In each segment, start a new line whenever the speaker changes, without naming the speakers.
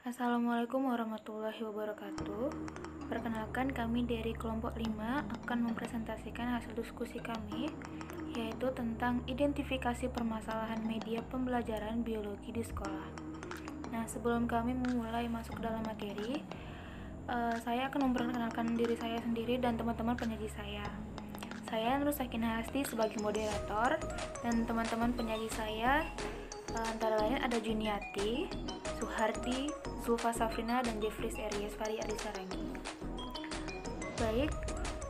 Assalamualaikum warahmatullahi wabarakatuh. Perkenalkan, kami dari kelompok 5 akan mempresentasikan hasil diskusi kami, yaitu tentang identifikasi permasalahan media pembelajaran biologi di sekolah. Nah, sebelum kami memulai masuk ke dalam materi, saya akan memperkenalkan diri saya sendiri dan teman-teman penyaji saya. Saya Nur Sakinah Hasti sebagai moderator, dan teman-teman penyaji saya antara lain ada Juniati, Suhardi, Zulfa Safrina, dan Jeffries Aries Fari Adisaragi. Baik,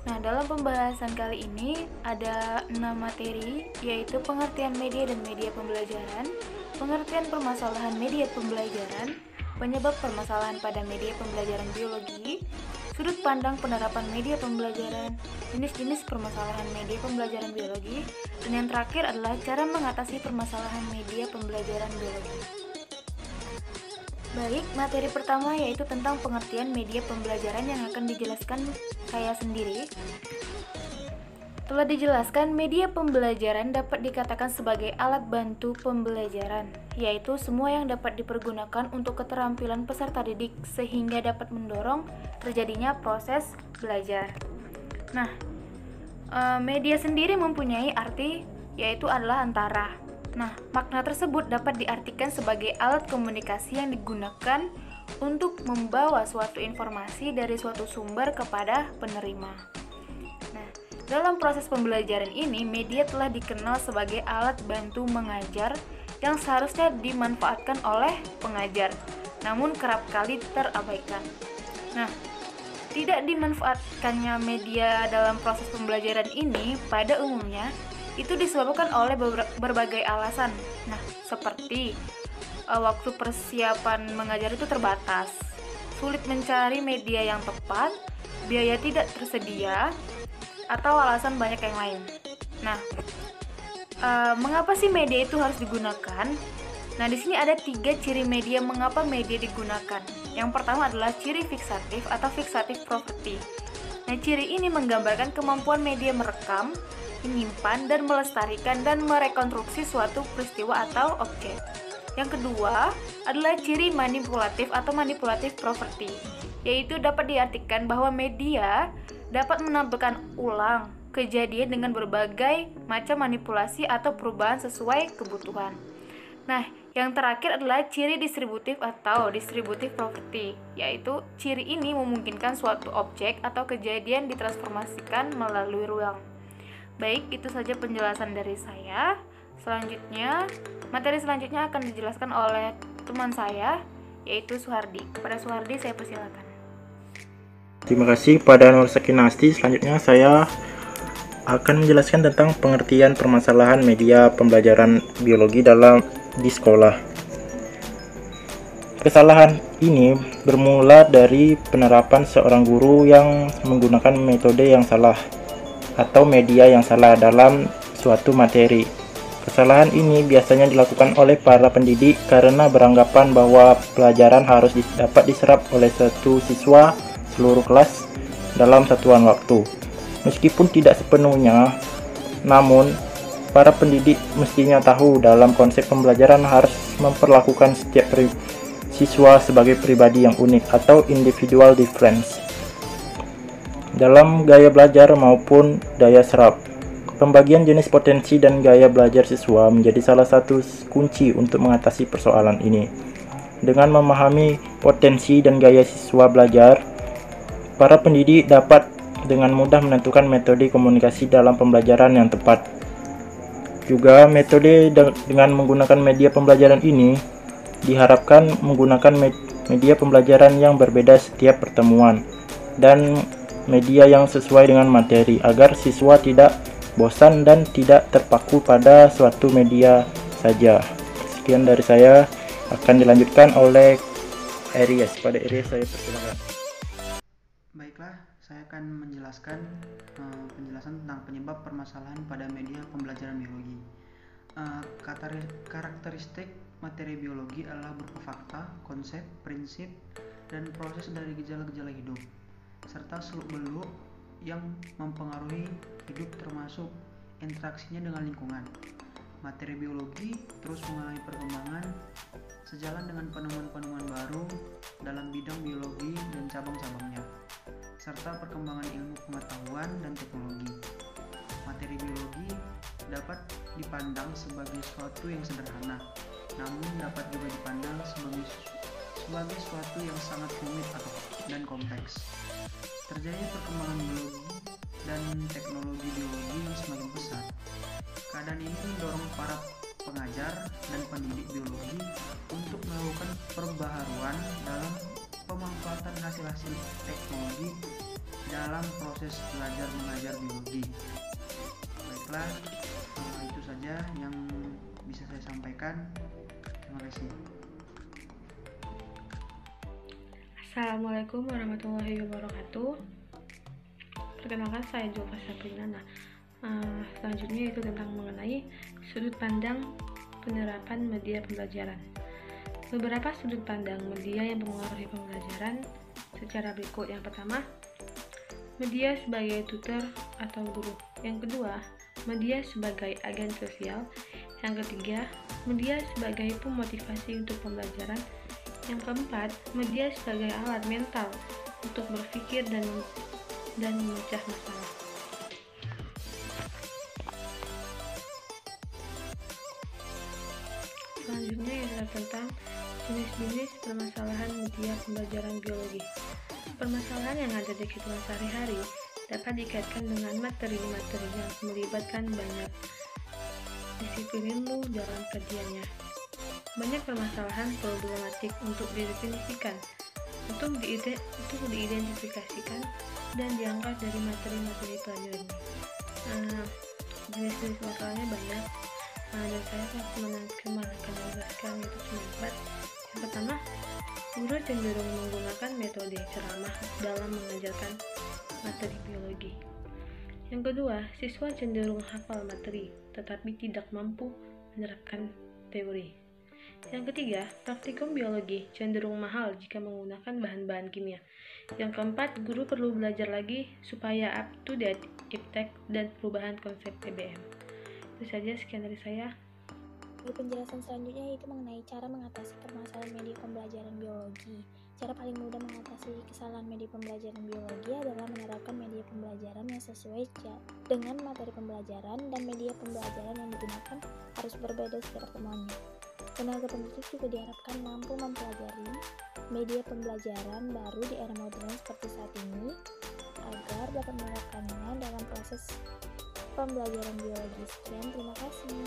nah dalam pembahasan kali ini ada 6 materi, yaitu pengertian media dan media pembelajaran, pengertian permasalahan media pembelajaran, penyebab permasalahan pada media pembelajaran biologi, sudut pandang penerapan media pembelajaran, jenis-jenis permasalahan media pembelajaran biologi, dan yang terakhir adalah cara mengatasi permasalahan media pembelajaran biologi. Baik, materi pertama yaitu tentang pengertian media pembelajaran yang akan dijelaskan saya sendiri. Telah dijelaskan, media pembelajaran dapat dikatakan sebagai alat bantu pembelajaran, yaitu semua yang dapat dipergunakan untuk keterampilan peserta didik sehingga dapat mendorong terjadinya proses belajar. Nah, media sendiri mempunyai arti yaitu adalah antara. Nah, makna tersebut dapat diartikan sebagai alat komunikasi yang digunakan untuk membawa suatu informasi dari suatu sumber kepada penerima. Nah, dalam proses pembelajaran ini, media telah dikenal sebagai alat bantu mengajar yang seharusnya dimanfaatkan oleh pengajar, namun kerap kali terabaikan. Nah, tidak dimanfaatkannya media dalam proses pembelajaran ini pada umumnya itu disebabkan oleh berbagai alasan. Nah, seperti waktu persiapan mengajar itu terbatas, sulit mencari media yang tepat, biaya tidak tersedia, atau alasan banyak yang lain. Nah, mengapa sih media itu harus digunakan? Nah, di sini ada 3 ciri media mengapa media digunakan. Yang pertama adalah ciri fiksatif atau fixative property. Nah, ciri ini menggambarkan kemampuan media merekam, menyimpan, dan melestarikan dan merekonstruksi suatu peristiwa atau objek. Yang kedua adalah ciri manipulatif atau manipulative property, yaitu dapat diartikan bahwa media dapat menampilkan ulang kejadian dengan berbagai macam manipulasi atau perubahan sesuai kebutuhan. Nah, yang terakhir adalah ciri distributif atau distributive property, yaitu ciri ini memungkinkan suatu objek atau kejadian ditransformasikan melalui ruang. Baik, itu saja penjelasan dari saya. Selanjutnya, materi selanjutnya akan dijelaskan oleh teman saya, yaitu Suhardi. Kepada Suhardi, saya persilakan.
Terima kasih kepada Nur Sakinah Hasti. Selanjutnya saya akan menjelaskan tentang pengertian permasalahan media pembelajaran biologi di sekolah. Kesalahan ini bermula dari penerapan seorang guru yang menggunakan metode yang salah atau media yang salah dalam suatu materi. Kesalahan ini biasanya dilakukan oleh para pendidik karena beranggapan bahwa pelajaran harus dapat diserap oleh satu siswa seluruh kelas dalam satuan waktu. Meskipun tidak sepenuhnya, namun para pendidik mestinya tahu dalam konsep pembelajaran harus memperlakukan setiap siswa sebagai pribadi yang unik atau individual difference dalam gaya belajar maupun daya serap. Pembagian jenis potensi dan gaya belajar siswa menjadi salah satu kunci untuk mengatasi persoalan ini. Dengan memahami potensi dan gaya siswa belajar, para pendidik dapat dengan mudah menentukan metode komunikasi dalam pembelajaran yang tepat. Juga metode dengan menggunakan media pembelajaran ini diharapkan menggunakan media pembelajaran yang berbeda setiap pertemuan dan media yang sesuai dengan materi agar siswa tidak bosan dan tidak terpaku pada suatu media saja. Sekian dari saya, akan dilanjutkan oleh Aries. Pada Aries saya persilakan.
Baiklah, saya akan menjelaskan penjelasan tentang penyebab permasalahan pada media pembelajaran biologi. Karakteristik materi biologi adalah berupa fakta, konsep, prinsip, dan proses dari gejala-gejala hidup, serta seluk-beluk yang mempengaruhi hidup termasuk interaksinya dengan lingkungan. Materi biologi terus mengalami perkembangan sejalan dengan penemuan-penemuan baru dalam bidang biologi dan cabang-cabangnya, serta perkembangan ilmu pengetahuan dan teknologi. Materi biologi dapat dipandang sebagai suatu yang sederhana, namun dapat juga dipandang sebagai suatu yang sangat rumit dan kompleks. Terjadi perkembangan biologi dan teknologi biologi yang semakin pesat. Keadaan ini mendorong para pengajar dan pendidik biologi untuk melakukan perbaharuan dalam pemanfaatan hasil-hasil teknologi dalam proses belajar mengajar biologi. Baiklah, itu saja yang bisa saya sampaikan. Terima kasih.
Assalamualaikum warahmatullahi wabarakatuh. Perkenalkan, saya Zulfa Sabrina. Selanjutnya itu tentang mengenai sudut pandang penerapan media pembelajaran. Beberapa sudut pandang media yang mempengaruhi pembelajaran secara berikut. Yang pertama, media sebagai tutor atau guru. Yang kedua, media sebagai agen sosial. Yang ketiga, media sebagai pemotivasi untuk pembelajaran. Yang keempat, media sebagai alat mental untuk berpikir dan memecah masalah. Selanjutnya adalah tentang jenis-jenis permasalahan media pembelajaran biologi. Permasalahan yang ada di kehidupan sehari-hari dapat dikaitkan dengan materi-materi yang melibatkan banyak disiplin ilmu dalam kajiannya. Banyak permasalahan problematik untuk didefinisikan, untuk diidentifikasikan, dan diangkat dari materi-materi pelajaran. Jenis-jenis masalahnya banyak, dan saya akan menjelaskan itu cuma 4. Yang pertama, guru cenderung menggunakan metode ceramah dalam mengajarkan materi biologi. Yang kedua, siswa cenderung hafal materi, tetapi tidak mampu menerapkan teori. Yang ketiga, praktikum biologi cenderung mahal jika menggunakan bahan-bahan kimia. Yang keempat, guru perlu belajar lagi supaya up to date iptek dan perubahan konsep PBM. Itu saja, sekian dari saya.
Di penjelasan selanjutnya yaitu mengenai cara mengatasi permasalahan media pembelajaran biologi. Cara paling mudah mengatasi kesalahan media pembelajaran biologi adalah menerapkan media pembelajaran yang sesuai dengan materi pembelajaran, dan media pembelajaran yang digunakan harus berbeda setiap pertemuannya. Tenaga pendidik juga diharapkan mampu mempelajari media pembelajaran baru di era modern seperti saat ini agar dapat menerapkannya dalam proses pembelajaran biologi. Sekian, terima kasih.